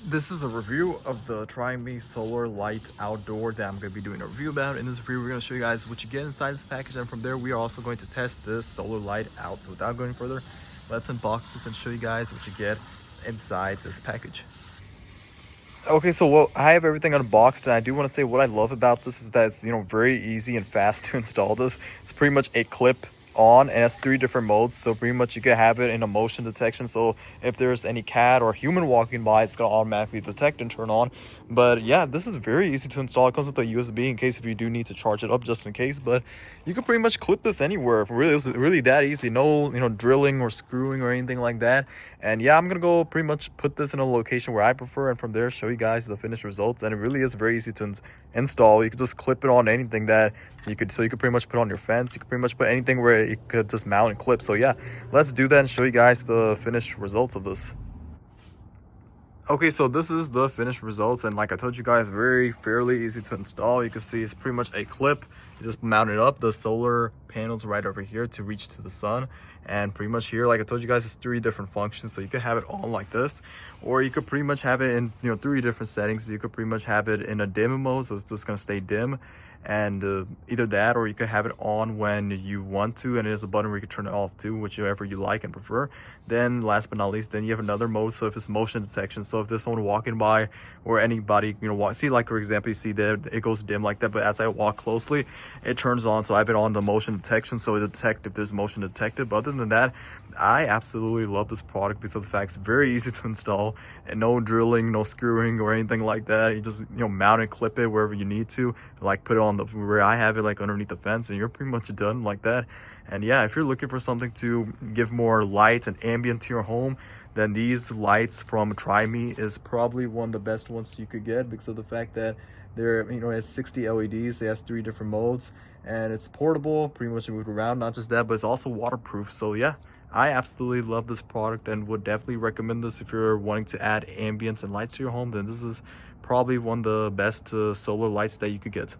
This is a review of the Tryme Solar Light Outdoor that I'm going to be doing a review about. In this review, we're going to show you guys what you get inside this package, and from there, we are also going to test this solar light out. So without going further, let's unbox this and show you guys what you get inside this package. Okay, so I have everything unboxed, and I do want to say what I love about this is that it's, very easy and fast to install this. It's pretty much a clip on, and it's 3 different modes, so pretty much you can have it in a motion detection, so if there's any cat or human walking by, it's going to automatically detect and turn on. But yeah, this is very easy to install. It comes with a USB in case if you do need to charge it up, just in case. But you can pretty much clip this anywhere. Really, it was really that easy. No drilling or screwing or anything like that. And yeah, I'm gonna go pretty much put this in a location where I prefer, and from there show you guys the finished results. And it really is very easy to install. You could just clip it on anything that you could pretty much put on your fence. You could pretty much put anything where you could just mount and clip. So yeah, let's do that and show you guys the finished results of this. Okay, so this is the finished results, and like I told you guys, very fairly easy to install. You can see it's pretty much a clip. You just mount it up. The solar panels right over here to reach to the sun, and pretty much here, like I told you guys, it's 3 different functions. So you could have it on like this, or you could pretty much have it in 3 different settings. You could pretty much have it in a dim mode, so it's just gonna stay dim, and either that, or you could have it on when you want to, and there's a button where you can turn it off too, whichever you like and prefer. Then last but not least, then you have another mode, so if it's motion detection, so if there's someone walking by or anybody see, like for example, you see that it goes dim like that, but as I walk closely, it turns on. So I have it on the motion detection, so it detects if there's motion detected. But other than that, I absolutely love this product because of the fact it's very easy to install, and no drilling, no screwing or anything like that. You just mount and clip it wherever you need to, like put it on where I have it, like underneath the fence, and you're pretty much done like that. And yeah, if you're looking for something to give more light and ambient to your home, then these lights from Tryme is probably one of the best ones you could get, because of the fact that they're, it has 60 LEDs, it has 3 different modes, and it's portable, pretty much moved around. Not just that, but it's also waterproof. So yeah, I absolutely love this product and would definitely recommend this if you're wanting to add ambience and lights to your home. Then this is probably one of the best solar lights that you could get.